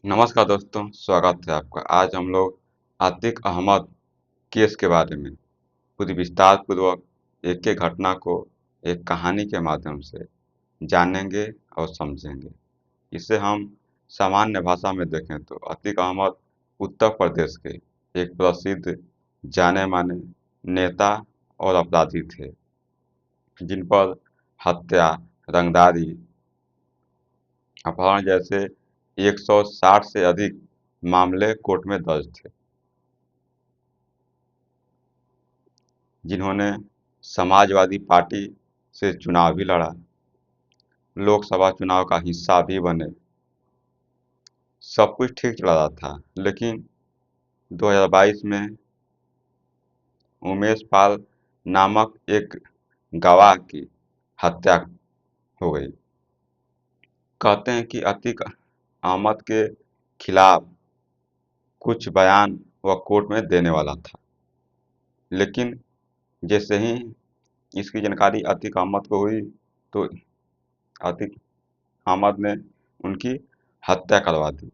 नमस्कार दोस्तों, स्वागत है आपका। आज हम लोग आतिक अहमद केस के बारे में पूरी विस्तार पूर्वक एक-एक घटना को एक कहानी के माध्यम से जानेंगे और समझेंगे। इसे हम सामान्य भाषा में देखें तो आतिक अहमद उत्तर प्रदेश के एक प्रसिद्ध जाने-माने नेता और अपराधी थे, जिन पर हत्या, रंगदारी, अपहरण जैसे 160 से अधिक मामले कोर्ट में दर्ज थे। जिन्होंने समाजवादी पार्टी से चुनाव भी लड़ा, लोकसभा चुनाव का हिस्सा भी बने। सब कुछ ठीक चल रहा था, लेकिन 2022 में उमेश पाल नामक एक गवाह की हत्या हो गई। कहते हैं कि अतीक अहमद के खिलाफ कुछ बयान वह कोर्ट में देने वाला था, लेकिन जैसे ही इसकी जानकारी अतीक अहमद को हुई, तो अतीक अहमद ने उनकी हत्या करवा दी।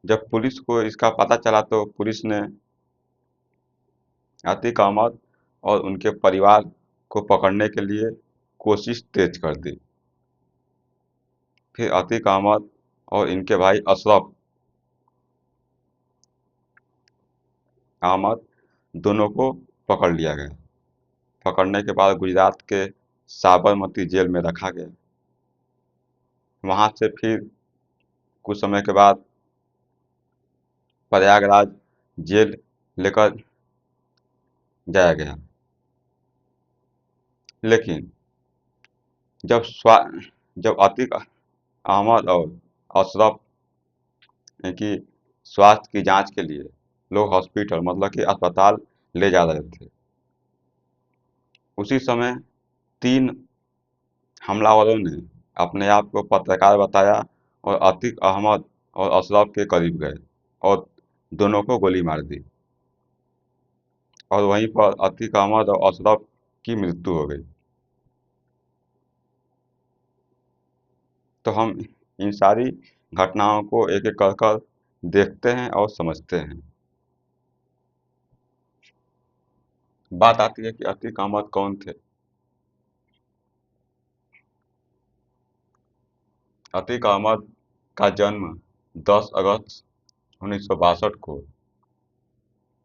जब पुलिस को इसका पता चला तो पुलिस ने अतीक अहमद और उनके परिवार को पकड़ने के लिए कोशिश तेज कर दी। फिर अतीक अहमद और इनके भाई अशरफ अहमद दोनों को पकड़ लिया गया। पकड़ने के बाद गुजरात के साबरमती जेल में रखा गया। वहां से फिर कुछ समय के बाद प्रयागराज जेल लेकर जाया गया। लेकिन जब जब अतीक अहमद और अशरफ की स्वास्थ्य की जांच के लिए लोग हॉस्पिटल मतलब कि अस्पताल ले जा रहे थे, उसी समय 3 हमलावरों ने अपने आप को पत्रकार बताया और अतीक अहमद और अशरफ के करीब गए और दोनों को गोली मार दी और वहीं पर अतीक अहमद और अशरफ की मृत्यु हो गई। तो हम इन सारी घटनाओं को एक-एक कर कर देखते हैं और समझते हैं। बात आती है कि अतीक अहमद कौन थे। अतीक अहमद का जन्म 10 अगस्त 1962 को,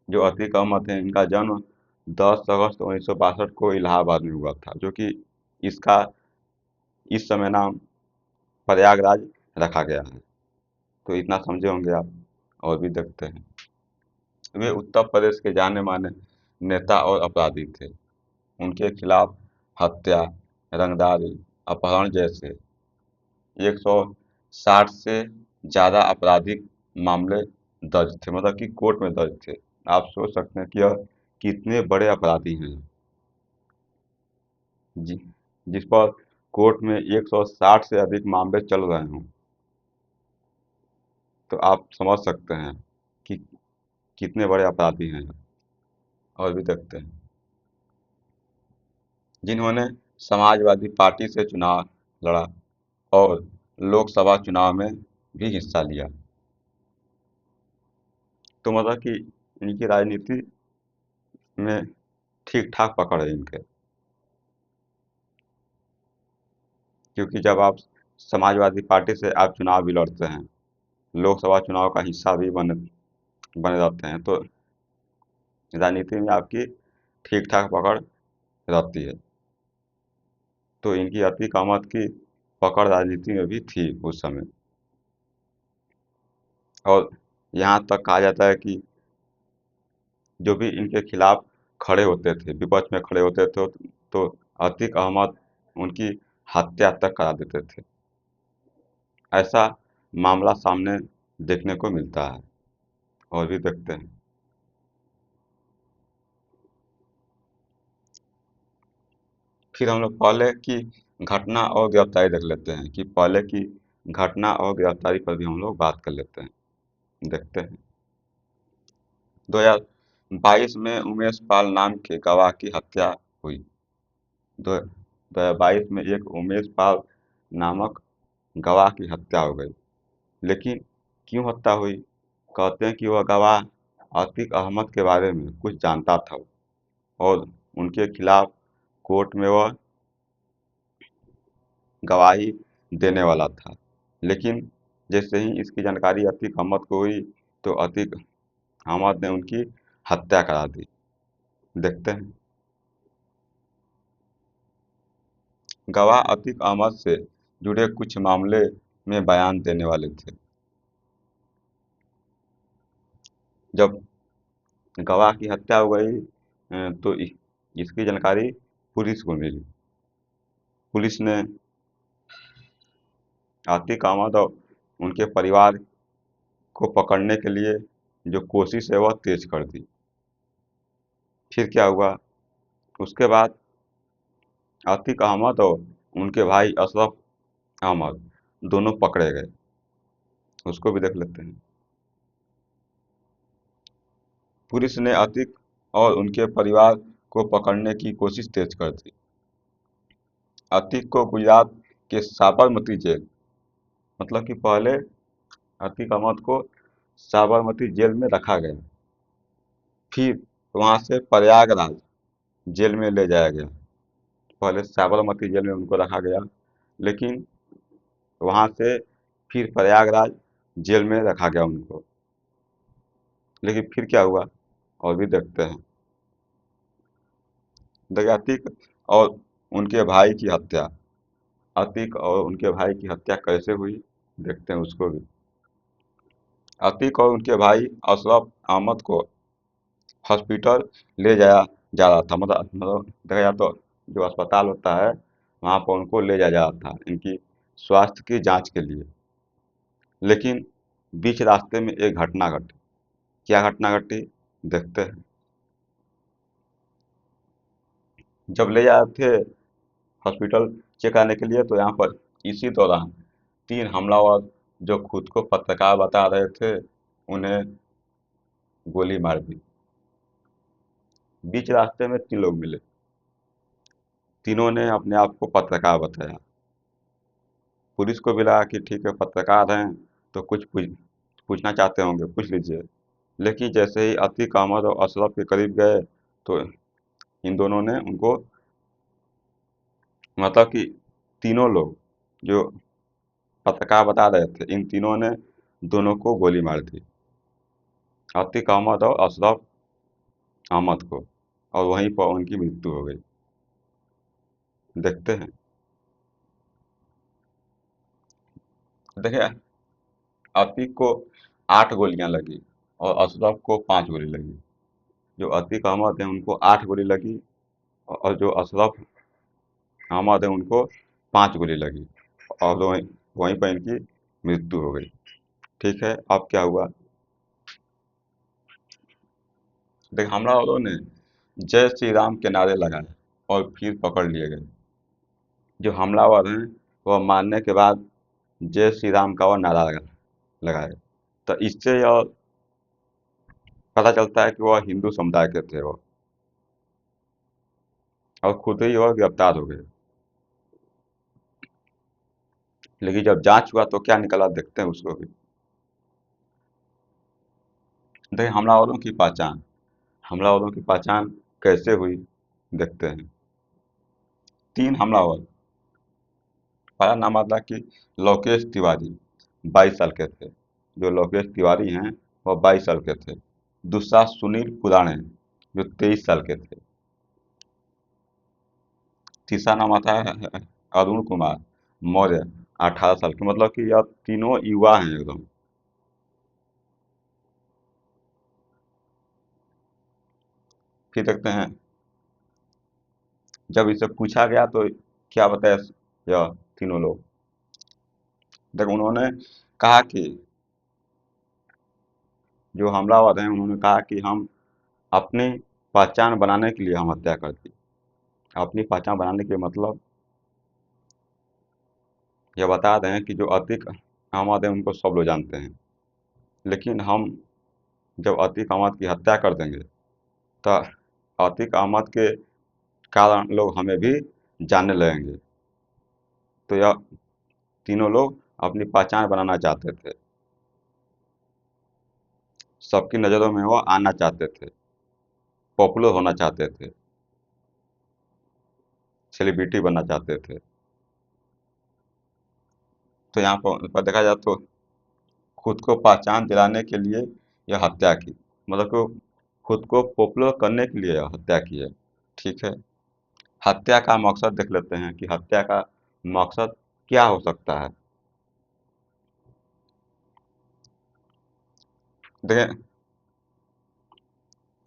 जो अतीक अहमद हैं इनका जन्म 10 अगस्त 1962 को इलाहाबाद में हुआ था, जो कि इसका इस समय नाम प्रयागराज रखा गया है। तो इतना समझे होंगे आप। और भी देखते हैं। वे उत्तर प्रदेश के जाने माने नेता और अपराधी थे। उनके खिलाफ हत्या, रंगदारी, अपहरण जैसे 160 से ज़्यादा आपराधिक मामले दर्ज थे, मतलब कि कोर्ट में दर्ज थे। आप सोच सकते हैं कि यह कितने बड़े अपराधी हैं, जि, जिस पर कोर्ट में 160 से अधिक मामले चल रहे हों। तो आप समझ सकते हैं कि कितने बड़े अपराधी हैं। और भी देखते हैं। जिन्होंने समाजवादी पार्टी से चुनाव लड़ा और लोकसभा चुनाव में भी हिस्सा लिया। तो मतलब कि इनकी राजनीति में ठीक ठाक पकड़ है इनके। क्योंकि जब आप समाजवादी पार्टी से आप चुनाव भी लड़ते हैं, लोकसभा चुनाव का हिस्सा भी बने बने रहते हैं, तो राजनीति में आपकी ठीक ठाक पकड़ रहती है। तो इनकी अतीक अहमद की पकड़ राजनीति में भी थी उस समय। और यहाँ तक कहा जाता है कि जो भी इनके खिलाफ खड़े होते थे, विपक्ष में खड़े होते थे, तो अतीक अहमद उनकी हत्या तक करा देते थे। ऐसा मामला सामने देखने को मिलता है। और भी देखते हैं। फिर हम लोग पहले की घटना और गिरफ्तारी देख लेते हैं कि पहले की घटना और गिरफ्तारी पर भी हम लोग बात कर लेते हैं, देखते हैं। 2022 में उमेश पाल नाम के गवाह की हत्या हुई। 2022 में एक उमेश पाल नामक गवाह की हत्या हो गई। लेकिन क्यों हत्या हुई? कहते हैं कि वह गवाह आतिक अहमद के बारे में कुछ जानता था और उनके खिलाफ कोर्ट में वह गवाही देने वाला था। लेकिन जैसे ही इसकी जानकारी अतीक अहमद को हुई तो अतीक अहमद ने उनकी हत्या करा दी। देखते हैं। गवाह अतीक अहमद से जुड़े कुछ मामले में बयान देने वाले थे। जब गवाह की हत्या हो गई तो इसकी जानकारी पुलिस को मिली। पुलिस ने आतिक अहमद और उनके परिवार को पकड़ने के लिए जो कोशिश है वह तेज कर दी। फिर क्या हुआ? उसके बाद आतिक अहमद और उनके भाई अशरफ अहमद दोनों पकड़े गए। उसको भी देख लेते हैं। पुलिस ने आतिक और उनके परिवार को पकड़ने की कोशिश तेज कर दी। आतिक को गुजरात के साबरमती जेल, मतलब कि पहले आतिक अहमद को साबरमती जेल में रखा गया। फिर वहां से प्रयागराज जेल में ले जाया गया। पहले साबरमती जेल में उनको रखा गया, लेकिन वहां से फिर प्रयागराज जेल में रखा गया उनको। लेकिन फिर क्या हुआ और भी देखते हैं। देखिए, अतीक और उनके भाई की हत्या। अतीक और उनके भाई की हत्या कैसे हुई देखते हैं उसको भी। अतीक और उनके भाई अशरफ अहमद को हॉस्पिटल ले जाया जा रहा था। मतलब देखा जाए तो जो अस्पताल होता है वहाँ पर उनको ले जाया जा रहा था इनकी स्वास्थ्य की जांच के लिए। लेकिन बीच रास्ते में एक घटना घटी। क्या घटना घटी देखते हैं। जब ले जा रहे थे हॉस्पिटल चेक आने के लिए तो यहाँ पर इसी दौरान 3 हमलावर जो खुद को पत्रकार बता रहे थे उन्हें गोली मार दी। बीच रास्ते में 3 लोग मिले। तीनों ने अपने आप को पत्रकार बताया। पुलिस को भी लगा कि ठीक है, पत्रकार हैं तो कुछ पूछना चाहते होंगे, पूछ लीजिए। लेकिन जैसे ही अतीक अहमद और अशरफ के करीब गए तो इन दोनों ने उनको, मतलब कि तीनों लोग जो पत्रकार बता रहे थे, इन तीनों ने दोनों को गोली मार दी। अतीक अहमद और अशरफ अहमद को, और वहीं पर उनकी मृत्यु हो गई। देखते हैं। देखिए, अतीक को 8 गोलियां लगी और अशरफ को 5 गोली लगी। जो अतीक अहमद है उनको 8 गोली लगी और जो अशरफ अहमद है उनको 5 गोली लगी और वहीं वहीं पर इनकी मृत्यु हो गई। ठीक है, अब क्या हुआ? देख, हमलावरों ने जय श्री राम के नारे लगाए और फिर पकड़ लिए गए। जो हमलावर हैं वह मारने के बाद जय श्री राम का वह नारा लगाए। तो इससे यह पता चलता है कि वह हिंदू समुदाय के थे वो, और खुद ही वह गिरफ्तार हो गए। लेकिन जब जांच हुआ तो क्या निकला देखते हैं उसको भी। देखिए, हमलावरों की पहचान कैसे हुई देखते हैं। 3 हमलावर। पहला नाम आता कि लोकेश तिवारी, 22 साल के थे। जो लोकेश तिवारी हैं वह 22 साल के थे। दूसरा सुनील पुराणे, जो 23 साल के थे। तीसरा नाम आता है अरुण कुमार मौर्य, 18 साल के। मतलब कि यह तीनों युवा हैं एकदम। फिर देखते हैं, जब इसे पूछा गया तो क्या बताया यह तीनों लोग। देख, उन्होंने कहा कि जो हमलावर हैं उन्होंने कहा कि हम अपनी पहचान बनाने के लिए हम हत्या कर दी। अपनी पहचान बनाने के मतलब यह बता रहे हैं कि जो अतीक अहमद है उनको सब लोग जानते हैं, लेकिन हम जब अतीक अहमद की हत्या कर देंगे तो अतीक अहमद के कारण लोग हमें भी जानने लगेंगे। तो यह तीनों लोग अपनी पहचान बनाना चाहते थे। सबकी नज़रों में वो आना चाहते थे, पॉपुलर होना चाहते थे, सेलिब्रिटी बनना चाहते थे। तो यहाँ पर देखा जाए तो खुद को पहचान दिलाने के लिए यह हत्या की, मतलब को खुद को पॉपुलर करने के लिए यह हत्या की है। ठीक है, हत्या का मकसद देख लेते हैं कि हत्या का मकसद क्या हो सकता है। देखें,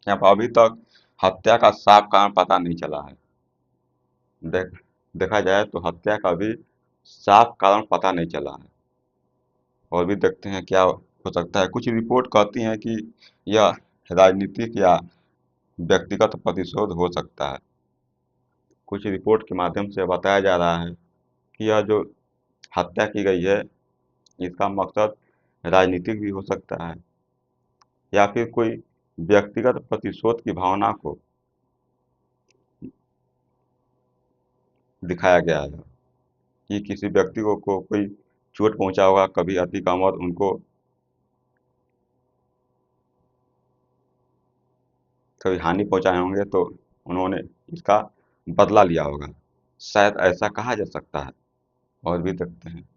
यहाँ पर अभी तक हत्या का साफ कारण पता नहीं चला है। देखा जाए तो हत्या का भी साफ कारण पता नहीं चला है। और भी देखते हैं क्या हो सकता है। कुछ रिपोर्ट कहती हैं कि यह राजनीतिक या व्यक्तिगत प्रतिशोध हो सकता है। कुछ रिपोर्ट के माध्यम से बताया जा रहा है कि यह जो हत्या की गई है, इसका मकसद राजनीतिक भी हो सकता है या फिर कोई व्यक्तिगत प्रतिशोध की भावना को दिखाया गया है कि किसी व्यक्ति को कोई चोट पहुंचा होगा, कभी अति अमर उनको कभी हानि पहुंचाए होंगे, तो उन्होंने इसका बदला लिया होगा, शायद ऐसा कहा जा सकता है। और भी देखते हैं,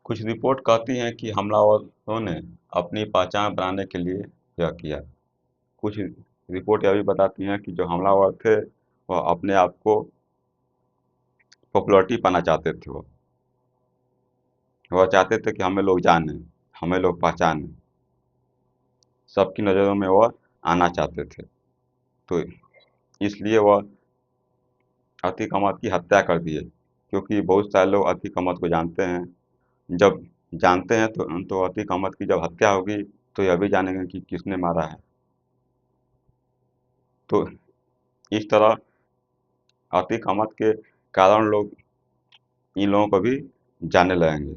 कुछ रिपोर्ट कहती हैं कि हमलावरों ने अपनी पहचान बनाने के लिए यह किया। कुछ रिपोर्ट यह भी बताती हैं कि जो हमलावर थे वह अपने आप को पॉपुलरिटी पाना चाहते थे। वह चाहते थे कि हमें लोग जानें, हमें लोग पहचानें, सबकी नज़रों में वह आना चाहते थे। तो इसलिए वह अतीक अहमद की हत्या कर दिए, क्योंकि बहुत सारे लोग अतीक अहमद को जानते हैं। जब जानते हैं तो अतीक अहमद की जब हत्या होगी तो यह भी जानेंगे कि किसने मारा है। तो इस तरह अतीक अहमद के कारण लोग इन लोगों को भी जानने लगेंगे।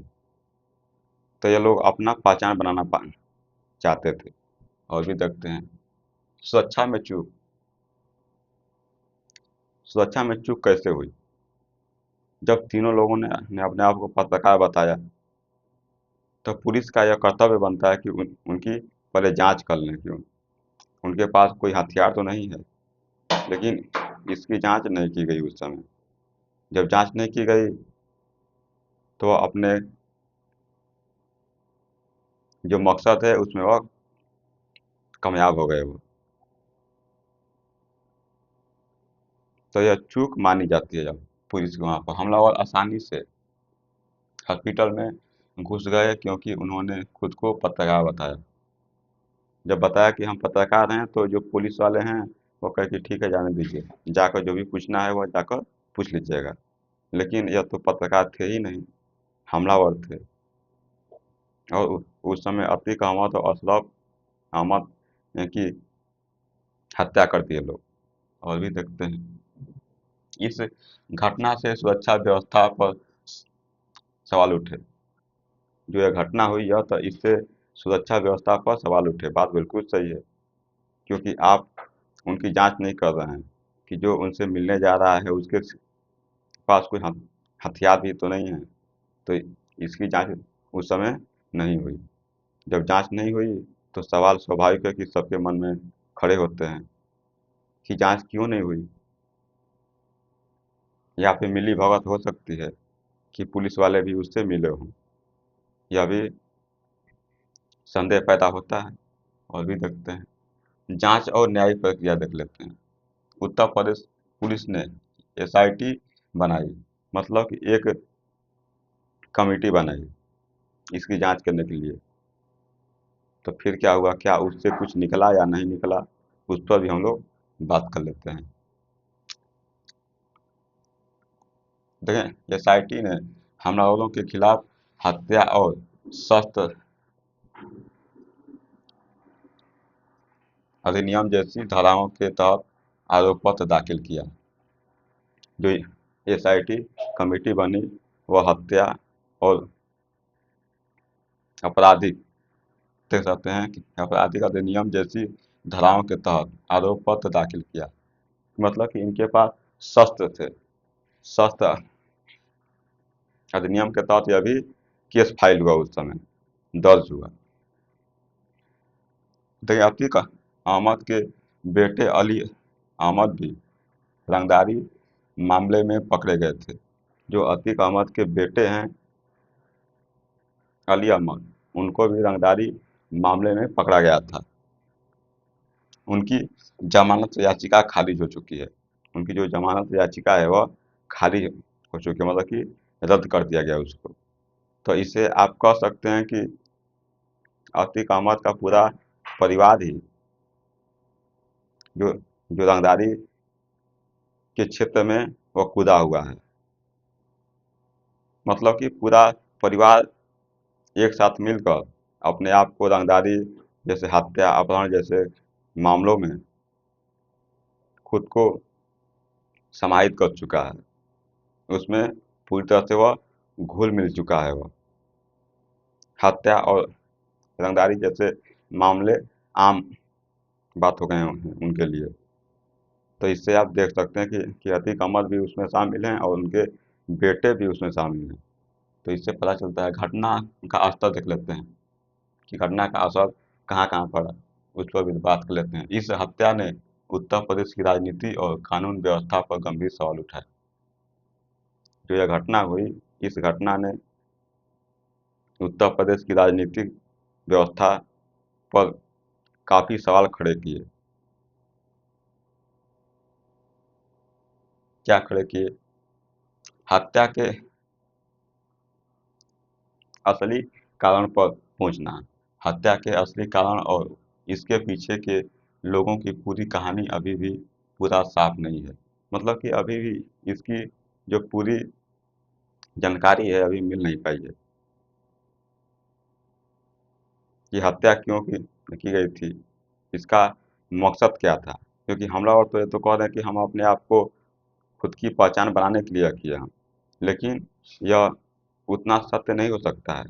तो ये लोग अपना पहचान बनाना चाहते थे। और भी देखते हैं, सुरक्षा में चूक। सुरक्षा में चूक कैसे हुई? जब तीनों लोगों ने अपने आप को पत्रकार बताया, तो पुलिस का यह कर्तव्य बनता है कि उनकी पहले जांच कर लें कि उनके पास कोई हथियार तो नहीं है। लेकिन इसकी जांच नहीं की गई उस समय। जब जांच नहीं की गई तो वह अपने जो मकसद है उसमें वह कामयाब हो गए वो। तो यह चूक मानी जाती है। जब पुलिस के वहाँ पर हमलावर आसानी से हॉस्पिटल में घुस गए, क्योंकि उन्होंने खुद को पत्रकार बताया। जब बताया कि हम पत्रकार हैं, तो जो पुलिस वाले हैं वो कहे कि ठीक है, जाने दीजिए, जाकर जो भी पूछना है वह जाकर पूछ लीजिएगा। लेकिन यह तो पत्रकार थे ही नहीं, हमलावर थे। और उस समय अतीक अहमद और अशरफ अहमद की हत्या कर दिए लोग। और भी देखते हैं, इस घटना से सुरक्षा व्यवस्था पर सवाल उठे। जो यह घटना हुई यह तो इससे सुरक्षा व्यवस्था पर सवाल उठे। बात बिल्कुल सही है, क्योंकि आप उनकी जांच नहीं कर रहे हैं कि जो उनसे मिलने जा रहा है उसके पास कोई हथियार भी तो नहीं है। तो इसकी जांच उस समय नहीं हुई। जब जांच नहीं हुई तो सवाल स्वाभाविक है कि सबके मन में खड़े होते हैं कि जांच क्यों नहीं हुई, या फिर मिली भगत हो सकती है कि पुलिस वाले भी उससे मिले हों। यह भी संदेह पैदा होता है। और भी देखते हैं, जांच और न्यायिक प्रक्रिया देख लेते हैं। उत्तर प्रदेश पुलिस ने एसआईटी बनाई, मतलब कि एक कमेटी बनाई इसकी जांच करने के लिए। तो फिर क्या हुआ, क्या उससे कुछ निकला या नहीं निकला, उस पर भी हम लोग बात कर लेते हैं। देखें, एसआईटी ने हमलावरों के खिलाफ हत्या और शस्त्र अधिनियम जैसी धाराओं के तहत आरोप पत्र दाखिल किया। जो एसआईटी कमेटी बनी वह हत्या और आपराधिक देख सकते हैं कि आपराधिक अधिनियम जैसी धाराओं के तहत आरोप पत्र दाखिल किया। मतलब कि इनके पास शस्त्र थे। शस्त्र अधिनियम के तहत यह भी केस फाइल हुआ, उस समय दर्ज हुआ। देखिए अतीक अहमद के बेटे अली अहमद भी रंगदारी मामले में पकड़े गए थे। जो अतीक अहमद के बेटे हैं अली अहमद, उनको भी रंगदारी मामले में पकड़ा गया था। उनकी जमानत याचिका खारिज हो चुकी है। उनकी जो जमानत याचिका है वह खारिज हो चुकी है, मतलब कि रद्द कर दिया गया उसको। तो इससे आप कह सकते हैं कि अतीक अहमद का पूरा परिवार ही जो जो रंगदारी के क्षेत्र में वह कूदा हुआ है। मतलब कि पूरा परिवार एक साथ मिलकर अपने आप को रंगदारी जैसे हत्या अपहरण जैसे मामलों में खुद को समाहित कर चुका है। उसमें पूरी तरह से वह घुल मिल चुका है। वह हत्या और रंगदारी जैसे मामले आम बात हो गए हैं उनके लिए। तो इससे आप देख सकते हैं कि अतीक अहमद भी उसमें शामिल हैं और उनके बेटे भी उसमें शामिल हैं। तो इससे पता चलता है, घटना का स्तर देख लेते हैं कि घटना का असर कहाँ कहाँ पड़ा, उस पर भी बात कर लेते हैं। इस हत्या ने उत्तर प्रदेश की राजनीति और कानून व्यवस्था पर गंभीर सवाल उठाए। जो यह घटना हुई, इस घटना ने उत्तर प्रदेश की राजनीतिक व्यवस्था पर काफी सवाल खड़े किए। क्या खड़े किए? हत्या के असली कारण पर पहुंचना। हत्या के असली कारण और इसके पीछे के लोगों की पूरी कहानी अभी भी पूरा साफ नहीं है। मतलब कि अभी भी इसकी जो पूरी जानकारी है अभी मिल नहीं पाई है कि हत्या क्यों की गई थी, इसका मकसद क्या था। क्योंकि हमलावर तो ये तो कह रहे हैं कि हम अपने आप को खुद की पहचान बनाने के लिए किया, लेकिन यह उतना सत्य नहीं हो सकता है।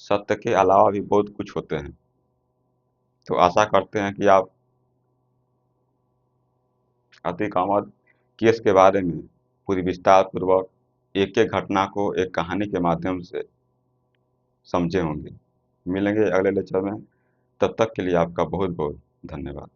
सत्य के अलावा भी बहुत कुछ होते हैं। तो आशा करते हैं कि आप अतीक अहमद केस के बारे में पूरी विस्तार पूर्वक एक एक घटना को एक कहानी के माध्यम से समझे होंगे। मिलेंगे अगले लेक्चर में, तब तक के लिए आपका बहुत बहुत धन्यवाद।